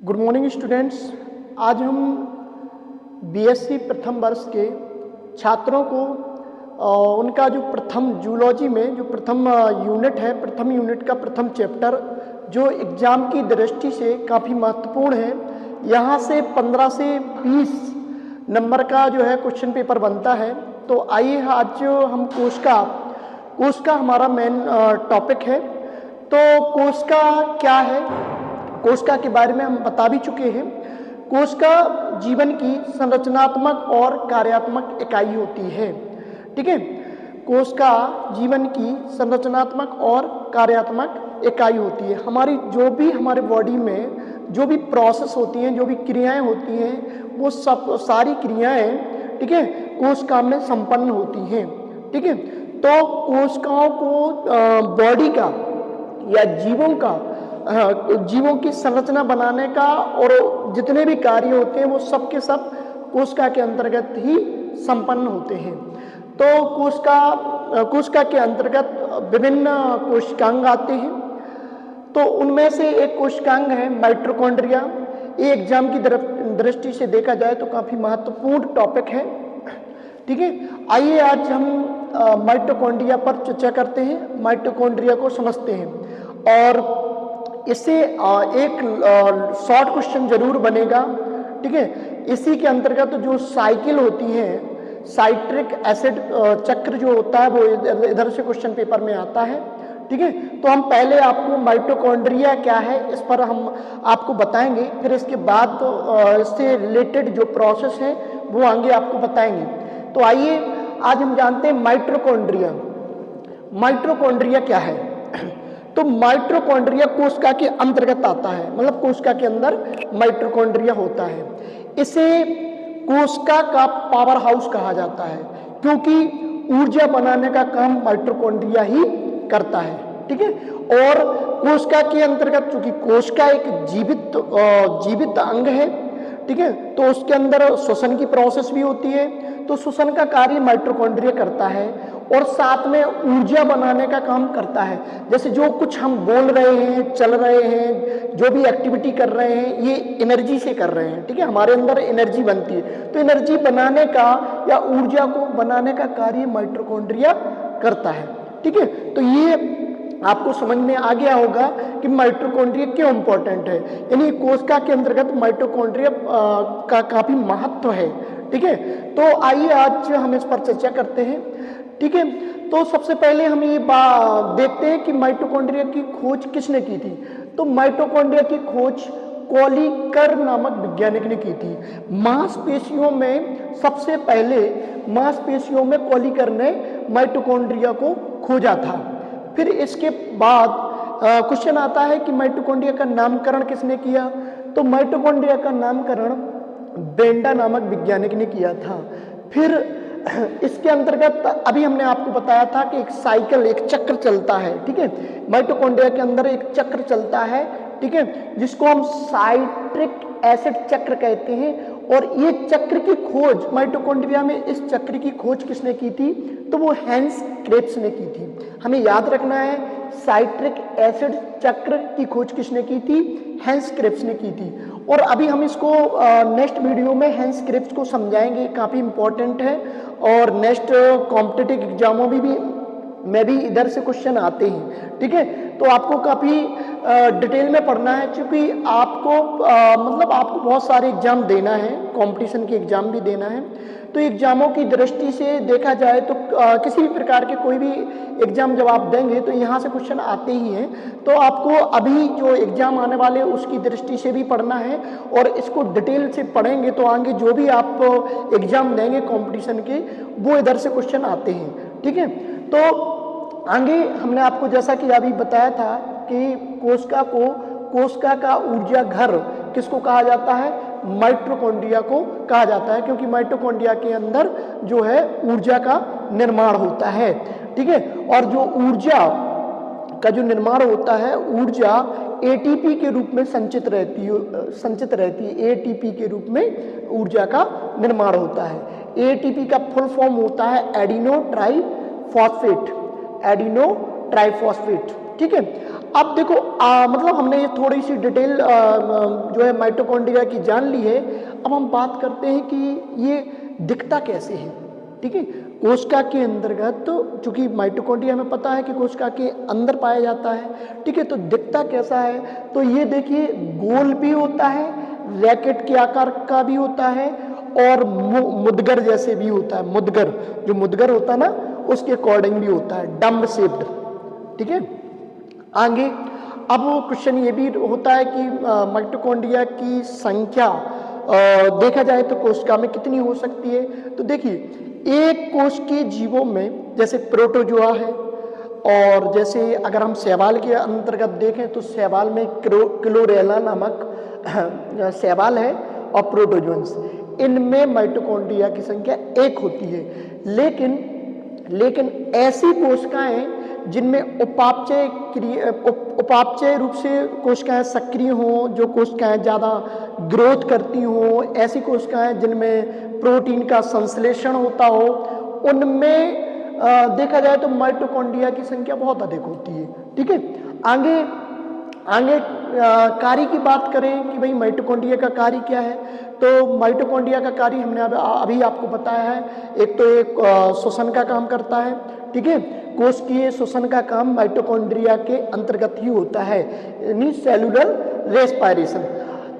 Good morning students. आज हम BSc प्रथम वर्ष के छात्रों को उनका जो प्रथम जूलॉजी में जो प्रथम यूनिट है, प्रथम यूनिट का प्रथम चैप्टर जो एग्ज़ाम की दृष्टि से काफ़ी महत्वपूर्ण है, यहाँ से 15 से 20 नंबर का जो है क्वेश्चन पेपर बनता है। तो आइए आज जो हम कोशिका हमारा मेन टॉपिक है। तो कोशिका क्या है, कोशिका के बारे में हम बता भी चुके हैं। कोशिका जीवन की संरचनात्मक और कार्यात्मक इकाई होती है। ठीक है, कोशिका जीवन की संरचनात्मक और कार्यात्मक इकाई होती है। हमारे बॉडी में जो भी प्रोसेस होती हैं, जो भी क्रियाएं होती हैं, वो सब सारी क्रियाएं, ठीक है, कोशिका में संपन्न होती हैं। ठीक है, तो कोशिकाओं को बॉडी का या जीवों की संरचना बनाने का और जितने भी कार्य होते हैं वो सब के सब कोशिका के अंतर्गत ही संपन्न होते हैं। तो कोशिका के अंतर्गत विभिन्न कोशिकांग आते हैं। तो उनमें से एक कोशिकांग है माइटोकॉन्ड्रिया। ये एग्जाम की दृष्टि से देखा जाए तो काफ़ी महत्वपूर्ण टॉपिक है। ठीक है, आइए आज हम माइटोकॉन्ड्रिया पर चर्चा करते हैं, माइटोकॉन्ड्रिया को समझते हैं। और इससे एक शॉर्ट क्वेश्चन जरूर बनेगा। ठीक है, इसी के अंतर्गत जो साइकिल होती है, साइट्रिक एसिड चक्र जो होता है वो इधर से क्वेश्चन पेपर में आता है। ठीक है, तो हम पहले आपको माइटोकॉन्ड्रिया क्या है इस पर हम आपको बताएंगे, फिर इसके बाद इससे रिलेटेड जो प्रोसेस है वो आगे आपको बताएंगे। तो आइए आज हम जानते हैं माइटोकॉन्ड्रिया। माइटोकॉन्ड्रिया क्या है? तो माइटोकॉन्ड्रिया कोशिका के अंतर्गत आता है, मतलब कोशिका के अंदर माइटोकॉन्ड्रिया होता है। इसे कोशिका का पावर हाउस कहा जाता है, क्योंकि ऊर्जा बनाने का काम माइटोकॉन्ड्रिया ही करता है। ठीक है, और कोशिका के अंतर्गत चूंकि कोशिका एक जीवित अंग है, ठीक है, तो उसके अंदर श्वसन की प्रोसेस भी होती है। तो श्वसन का कार्य माइटोकॉन्ड्रिया करता है और साथ में ऊर्जा बनाने का काम करता है। जैसे जो कुछ हम बोल रहे हैं, चल रहे हैं, जो भी एक्टिविटी कर रहे हैं, ये एनर्जी से कर रहे हैं। ठीक है, हमारे अंदर एनर्जी बनती है, तो एनर्जी बनाने का या ऊर्जा को बनाने का कार्य माइटोकॉन्ड्रिया करता है। ठीक है, तो ये आपको समझ में आ गया होगा कि माइटोकॉन्ड्रिया क्यों इंपॉर्टेंट है, यानी कोशिका के अंतर्गत माइटोकॉन्ड्रिया का काफी महत्व है। ठीक है, तो आइए आज हम इस पर चर्चा करते हैं। ठीक है, तो सबसे पहले हम ये देखते हैं कि माइटोकॉन्ड्रिया की खोज किसने की थी। तो माइटोकॉन्ड्रिया की खोज कॉलिकर नामक वैज्ञानिक ने की थी। मांसपेशियों में सबसे पहले कॉलिकर ने माइटोकॉन्ड्रिया को खोजा था। फिर इसके बाद क्वेश्चन आता है कि माइटोकॉन्ड्रिया का नामकरण किसने किया। तो माइटोकॉन्ड्रिया का नामकरण बेंडा नामक वैज्ञानिक ने किया था। फिर इसके अंतर्गत अभी हमने आपको बताया था कि एक चक्र चलता है। ठीक है, माइटोकॉन्ड्रिया के अंदर एक चक्र चलता है, ठीक है, जिसको हम साइट्रिक एसिड चक्र कहते हैं। और ये चक्र की खोज माइटोकॉन्ड्रिया में, इस चक्र की खोज किसने की थी? तो वो हेंस क्रेब्स ने की थी। हमें याद रखना है, साइट्रिक एसिड चक्र की खोज किसने की थी? हेंस क्रेब्स ने की थी। और अभी हम इसको नेक्स्ट वीडियो में हेंस क्रेब्स को समझाएंगे, काफ़ी इंपॉर्टेंट है। और नेक्स्ट कॉम्पिटिटिव एग्जामों में भी इधर से क्वेश्चन आते हैं। ठीक है, तो आपको काफ़ी डिटेल में पढ़ना है, क्योंकि आपको बहुत सारे एग्जाम देना है, कंपटीशन के एग्जाम भी देना है। तो एग्जामों की दृष्टि से देखा जाए तो किसी भी प्रकार के कोई भी एग्जाम जब आप देंगे तो यहाँ से क्वेश्चन आते ही हैं। तो आपको अभी जो एग्जाम आने वाले उसकी दृष्टि से भी पढ़ना है, और इसको डिटेल से पढ़ेंगे तो आगे जो भी आप एग्जाम देंगे कंपटीशन के, वो इधर से क्वेश्चन आते हैं। ठीक है, तो आगे हमने आपको जैसा कि अभी बताया था कि कोशिका का ऊर्जा घर किसको कहा जाता है? माइटोकॉन्ड्रिया को कहा जाता है, क्योंकि माइटोकॉन्ड्रिया के अंदर जो है ऊर्जा का निर्माण होता है। ठीक है, और जो ऊर्जा का जो निर्माण होता है, ऊर्जा एटीपी के रूप में संचित रहती है। एटीपी के रूप में ऊर्जा का निर्माण होता है। एटीपी का फुल फॉर्म होता है एडिनो ट्राइफॉस्फेट। ठीक है, अब देखो मतलब हमने ये थोड़ी सी डिटेल जो है माइटोकॉन्ड्रिया की जान ली है। अब हम बात करते हैं कि ये दिखता कैसे है। ठीक है, कोशिका के अंतर्गत तो चूंकि माइटोकॉन्ड्रिया हमें पता है कि कोशिका के अंदर पाया जाता है। ठीक है, तो दिखता कैसा है, तो ये देखिए गोल भी होता है, रैकेट के आकार का भी होता है और मुदगर जैसे भी होता है। मुदगर, जो मुदगर होता है ना, उसके अकॉर्डिंग भी होता है, डम्ब शेप्ड। ठीक है, आगे अब क्वेश्चन ये भी होता है कि माइटोकॉन्ड्रिया की संख्या देखा जाए तो कोशिका में कितनी हो सकती है। तो देखिए, एक कोश के जीवों में जैसे प्रोटोजोआ है, और जैसे अगर हम शैवाल के अंतर्गत देखें तो शैवाल में क्लोरेला नामक शैवाल है और प्रोटोजोन्स, इनमें माइटोकॉन्ड्रिया की संख्या 1 होती है। लेकिन ऐसी कोशिकाएं जिनमें उपापचय रूप से कोशिकाएं सक्रिय हों, जो कोशिकाएं ज़्यादा ग्रोथ करती हों, ऐसी कोशिकाएं जिनमें प्रोटीन का संश्लेषण होता हो, उनमें देखा जाए तो माइटोकॉन्ड्रिया की संख्या बहुत अधिक होती है। ठीक है, आगे कार्य की बात करें कि भाई माइटोकॉन्ड्रिया का कार्य क्या है, तो माइटोकॉन्ड्रिया का कार्य हमने अभी आपको बताया है। एक तो एक श्वसन का काम करता है। ठीक है, कोशिकीय श्वसन का काम माइटोकॉन्ड्रिया के अंतर्गत ही होता है, यानी सेलुलर रेस्पिरेशन।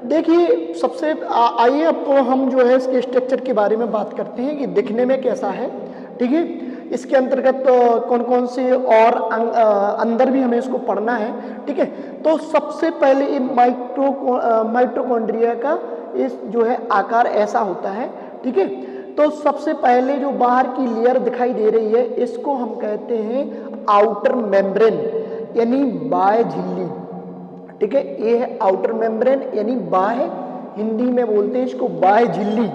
देखिए, सबसे आइए अब हम जो है इसके स्ट्रक्चर के बारे में बात करते हैं कि दिखने में कैसा है। ठीक है, इसके अंतर्गत कौन कौन से और अंदर भी हमें इसको पढ़ना है। ठीक है, तो सबसे पहले माइटोकॉन्ड्रिया का इस जो है आकार ऐसा होता है। ठीक है, तो सबसे पहले जो बाहर की लेयर दिखाई दे रही है, इसको हम कहते हैं आउटर मेम्ब्रेन, यानी बाह्य झिल्ली। ठीक है, ये है आउटर मेम्ब्रेन यानी बाह्य, हिंदी में बोलते हैं इसको बाह्य झिल्ली।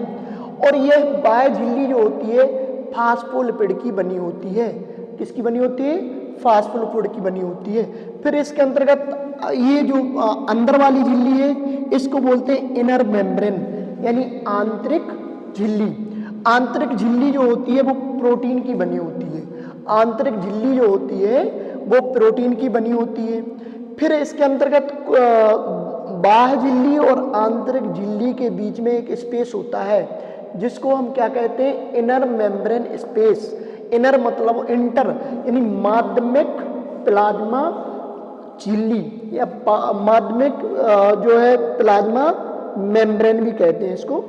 और यह बाह्य झिल्ली जो होती है फास्फोलिपिड की बनी होती है। किसकी बनी होती है? फास्फोलिपिड की बनी होती है। फिर इसके अंतर्गत ये जो अंदर वाली झिल्ली है, इसको बोलते हैं इनर मेम्ब्रेन, यानी आंतरिक झिल्ली। आंतरिक झिल्ली जो होती है वो प्रोटीन की बनी होती है। आंतरिक झिल्ली जो होती है वो प्रोटीन की बनी होती है। फिर इसके अंतर्गत बाह्य झिल्ली और आंतरिक झिल्ली के बीच में एक स्पेस होता है, जिसको हम क्या कहते हैं? Inner membrane space. इनर मतलब इंटर, यानी माध्यमिक प्लाज्मा झिल्ली या माध्यमिक जो है प्लाज्मा मेम्ब्रेन भी कहते हैं इसको।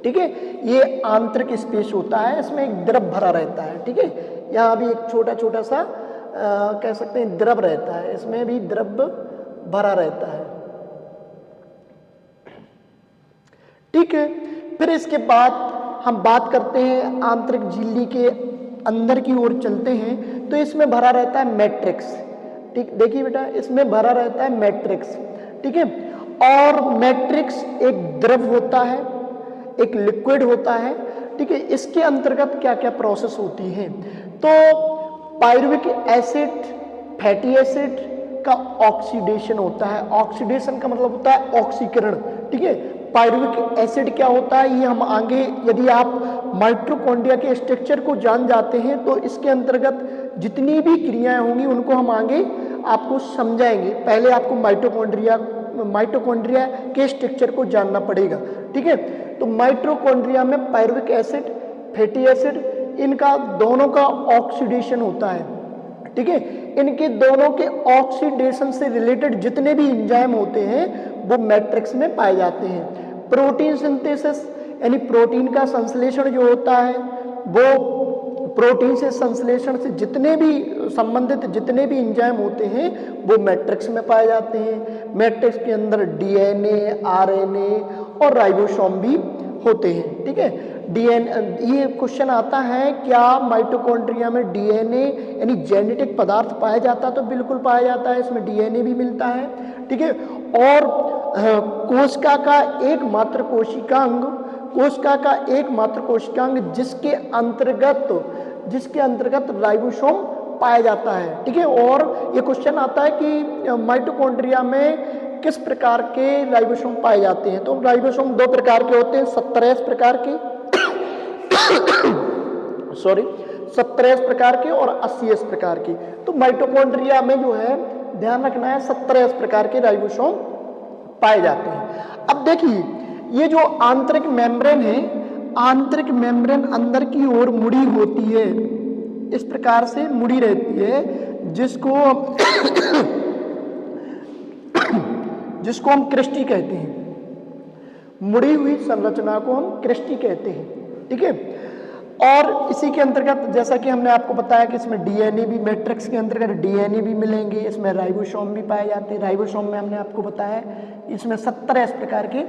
ठीक है, ये आंतरिक स्पेस होता है, इसमें एक द्रव भरा रहता है। ठीक है, यहाँ भी एक छोटा छोटा सा कह सकते हैं द्रव रहता है, इसमें भी द्रव भरा रहता है। ठीक है, फिर इसके बाद हम बात करते हैं आंतरिक झिल्ली के अंदर की ओर चलते हैं, तो इसमें भरा रहता है मैट्रिक्स। ठीक, देखिए बेटा, इसमें भरा रहता है मैट्रिक्स। ठीक है, और मैट्रिक्स एक द्रव होता है, एक लिक्विड होता है। ठीक है, इसके अंतर्गत क्या क्या प्रोसेस होती है? तो पायरुविक एसिड, फैटी एसिड का ऑक्सीडेशन होता है। ऑक्सीडेशन का मतलब होता है ऑक्सीकरण। ठीक है, पायरुविक एसिड क्या होता है ये हम आगे, यदि आप माइटोकॉन्ड्रिया के स्ट्रक्चर को जान जाते हैं तो इसके अंतर्गत जितनी भी क्रियाएं होंगी उनको हम आगे आपको समझाएंगे। पहले आपको माइटोकॉन्ड्रिया के स्ट्रक्चर को जानना पड़ेगा। ठीक है, तो माइटोकॉन्ड्रिया में पायरुविक एसिड, फैटी एसिड, इनका दोनों का ऑक्सीडेशन होता है। ठीक है, इनके दोनों के ऑक्सीडेशन से रिलेटेड जितने भी एंजाइम होते हैं वो मैट्रिक्स में पाए जाते हैं। प्रोटीन सिंथेसिस यानी प्रोटीन का संश्लेषण जो होता है, वो प्रोटीन से संश्लेषण से जितने भी संबंधित जितने भी एंजाइम होते हैं वो मैट्रिक्स में पाए जाते हैं। मैट्रिक्स के अंदर डीएनए, आरएनए और राइबोसोम भी होते हैं। ठीक है, ये क्वेश्चन आता है, क्या माइटोकॉन्ड्रिया में डीएनए यानी जेनेटिक पदार्थ पाया जाता है? तो बिल्कुल पाया जाता है, इसमें डीएनए भी मिलता है। ठीक है, और कोशिका का एकमात्र कोशिकांग जिसके अंतर्गत राइबोसोम पाया जाता है। ठीक है, और ये क्वेश्चन आता है कि माइटोकॉन्ड्रिया में किस प्रकार के राइबोसोम पाए जाते हैं? तो राइबोसोम 2 प्रकार के होते हैं, 70S प्रकार के 70S प्रकार के और 80S प्रकार के। तो माइटोकॉन्ड्रिया में जो है ध्यान रखना है 17 इस प्रकार के राइबोसोम पाए जाते हैं। अब देखिए ये जो आंतरिक मेम्ब्रेन है, आंतरिक मेम्ब्रेन अंदर की ओर मुड़ी होती है, इस प्रकार से मुड़ी रहती है, जिसको जिसको हम क्रिस्टी कहते हैं। मुड़ी हुई संरचना को हम क्रिस्टी कहते हैं, ठीक है। और इसी के अंतर्गत जैसा कि हमने आपको बताया कि इसमें डीएनए भी, मैट्रिक्स के अंतर्गत डीएनए भी मिलेंगे, इसमें राइबोसोम भी पाए जाते हैं। राइबोसोम में हमने आपको बताया इसमें 17 इस प्रकार के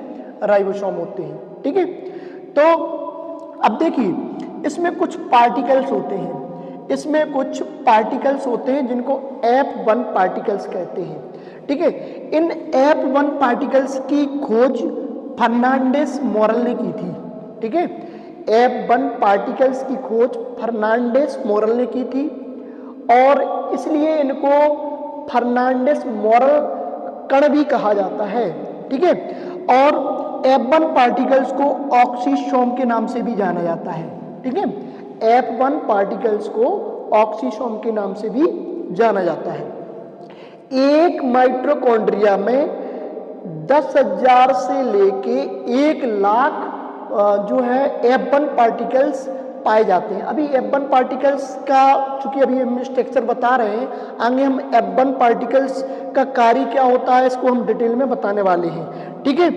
राइबोसोम होते हैं, ठीक है। तो अब देखिए इसमें कुछ पार्टिकल्स होते हैं, इसमें कुछ पार्टिकल्स होते हैं जिनको F1 पार्टिकल्स कहते हैं, ठीक है। इन F1 पार्टिकल्स की खोज फर्नांडिस मोरल ने की थी, ठीक है। F1 पार्टिकल्स की खोज फर्नांडिस मोरल ने की थी और इसलिए इनको फर्नांडिस मोरल कण भी कहा जाता है, ठीक है। और F1 पार्टिकल्स को ऑक्सीसोम के नाम से भी जाना जाता है, ठीक है। F1 पार्टिकल्स को ऑक्सीसोम के नाम से भी जाना जाता है। एक माइटोकॉन्ड्रिया में 10,000 से लेके 1 लाख जो है F1 पार्टिकल्स पाए जाते हैं। अभी F1 पार्टिकल्स का चूंकि अभी हम स्ट्रक्चर बता रहे हैं, आगे हम F1 पार्टिकल्स का कार्य क्या होता है इसको हम डिटेल में बताने वाले हैं, ठीक है।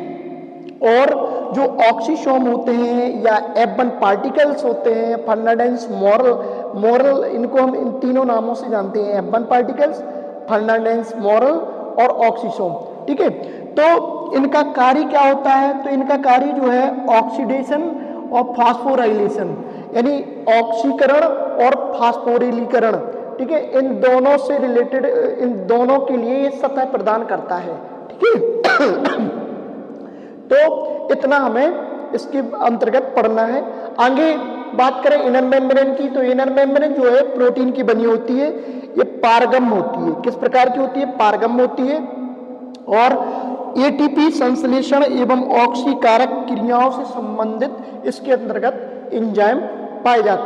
और जो ऑक्सीसोम होते हैं या F1 पार्टिकल्स होते हैं, फर्नांडिस मोरल, इनको हम इन तीनों नामों से जानते हैं, F1 पार्टिकल्स, फर्नांडिस मोरल और ऑक्सीसोम, ठीक है। तो इनका कार्य क्या होता है, तो इनका कार्य जो है ऑक्सीडेशन और फास्फोराइलेशन, यानी ऑक्सीकरण और फास्फोरिलीकरण, ठीक है, इन दोनों से रिलेटेड, इन दोनों के लिए ये सतह प्रदान करता है, ठीक है। तो इतना हमें इसके अंतर्गत पढ़ना है। आगे बात करें इनर मेम्ब्रेन की, तो इनर मेम्ब्रेन जो है प्रोटीन की बनी होती है, ये पारगम होती है। किस प्रकार की होती है? पारगम होती है और एटीपी संश्लेषण एवं ऑक्सीकारक क्रियाओं से संबंधित इसके अंतर्गत एंजाइम पाए जाते हैं।